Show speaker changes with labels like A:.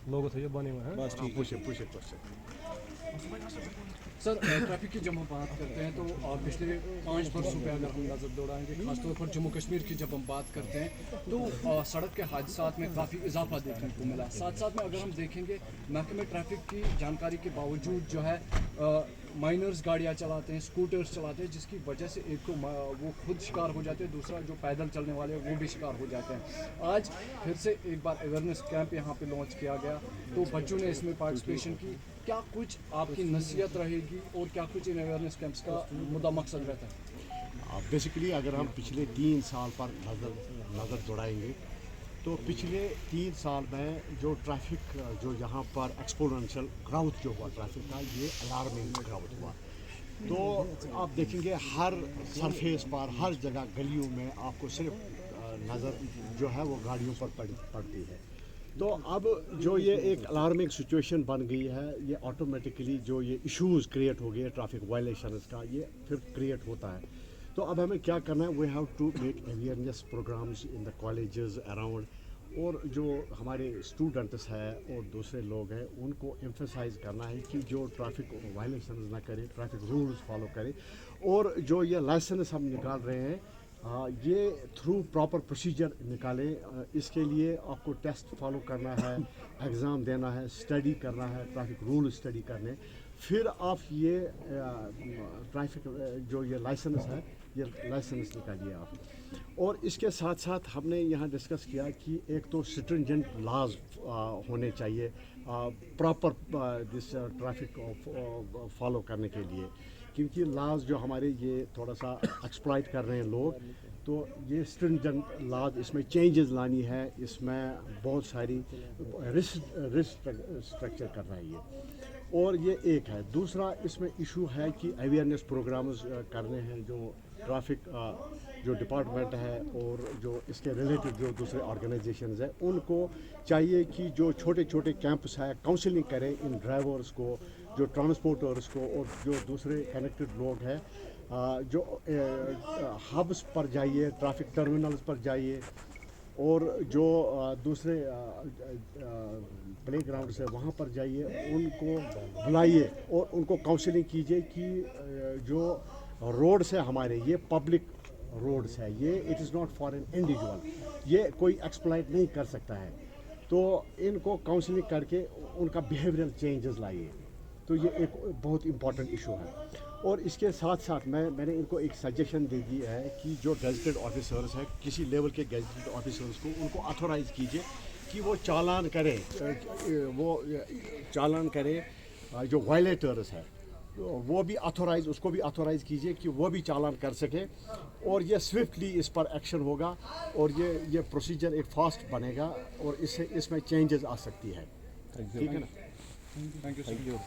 A: लोगो थे जो बने हुए हैं बस ठीक। पूछे
B: सर ट्रैफिक की जब हम बात करते हैं तो पिछले 5 वर्षों पे अगर हम नज़र दौड़ाएंगे खासतौर पर जम्मू कश्मीर की जब हम बात करते हैं तो सड़क के हादसात में काफ़ी इजाफा देखने को मिला। साथ साथ में अगर हम देखेंगे महकमे ट्रैफिक की जानकारी के बावजूद जो है माइनर्स गाड़ियाँ चलाते हैं, स्कूटर्स चलाते हैं, जिसकी वजह से एक तो वो खुद शिकार हो जाते हैं, दूसरा जो पैदल चलने वाले हैं वो भी शिकार हो जाते हैं। आज फिर से एक बार अवेयरनेस कैंप यहाँ पे लॉन्च किया गया तो बच्चों ने इसमें पार्टिसिपेशन की। क्या कुछ आपकी नसीहत रहेगी और क्या कुछ इन अवेयरनेस कैंप्स का मुद्दा मकसद रहता है?
C: बेसिकली अगर हम पिछले 3 साल पर नज़र दौड़ाएंगे तो पिछले 3 साल में जो ट्रैफिक जो यहाँ पर एक्सपोनेंशियल ग्राउथ जो हुआ ट्रैफिक का, ये अलार्मिंग ग्राउथ हुआ। तो आप देखेंगे हर सरफेस पर हर जगह गलियों में आपको सिर्फ नज़र जो है वो गाड़ियों पर पड़ती है। तो अब जो ये एक अलार्मिंग सिचुएशन बन गई है, ये ऑटोमेटिकली जो ये इश्यूज़ क्रिएट हो गए ट्रैफिक वायलेशंस का, ये फिर क्रिएट होता है। तो अब हमें क्या करना है, we have to make awareness programs in the colleges around, और जो हमारे स्टूडेंट्स हैं और दूसरे लोग हैं उनको एम्फसाइज करना है कि जो ट्रैफिक वायलेशन ना करें, ट्रैफिक रूल्स फॉलो करें। और जो ये लाइसेंस हम निकाल रहे हैं ये थ्रू प्रॉपर प्रोसीजर निकालें। इसके लिए आपको टेस्ट फॉलो करना है, एग्ज़ाम देना है, स्टडी करना है, ट्रैफिक रूल स्टडी करने, फिर आप ये ट्रैफिक जो ये लाइसेंस है ये लाइसेंस निकालिए आप। और इसके साथ साथ हमने यहाँ डिस्कस किया कि एक तो स्ट्रिंजेंट लॉज होने चाहिए प्रॉपर दिस ट्रैफिक फॉलो करने के लिए, क्योंकि लॉज जो हमारे ये थोड़ा सा एक्सप्लॉइट कर रहे हैं लोग, तो ये स्ट्रिंजेंट लॉज इसमें चेंजेस लानी है, इसमें बहुत सारी रिस्क स्ट्रक्चर करना है ये। और ये एक है। दूसरा इसमें इशू है कि अवेयरनेस प्रोग्राम्स करने हैं जो ट्रैफिक जो डिपार्टमेंट है और जो इसके रिलेटेड जो दूसरे ऑर्गेनाइजेशंस हैं उनको चाहिए कि जो छोटे छोटे कैंप्स हैं काउंसलिंग करें इन ड्राइवर्स को, जो ट्रांसपोर्टर्स को, और जो दूसरे कनेक्टेड लोग हैं जो हब्स पर जाइए, ट्रैफिक टर्मिनल्स पर जाइए, और जो दूसरे प्ले ग्राउंड से वहाँ पर जाइए, उनको बुलाइए और उनको काउंसलिंग कीजिए कि जो रोड्स है हमारे ये पब्लिक रोड्स है, ये it is not for an individual, ये कोई एक्सप्लॉइट नहीं कर सकता है। तो इनको काउंसलिंग करके उनका बिहेवियरल चेंजेस लाइए। तो ये एक बहुत इम्पॉर्टेंट इशू है। और इसके साथ साथ मैंने इनको एक सजेशन दे दी है कि जो गेजेटेड ऑफिसर्स हैं, किसी लेवल के गेजेटेड ऑफिसर्स को उनको ऑथोराइज़ कीजिए कि वो चालान करें, जो वायलेटर्स है वो भी ऑथोराइज़, उसको भी ऑथोराइज़ कीजिए कि वो भी चालान कर सके, और ये स्विफ्टली इस पर एक्शन होगा और ये प्रोसीजर एक फास्ट बनेगा और इससे इसमें चेंजेस आ सकती है। ठीक है ना?
B: Thank you.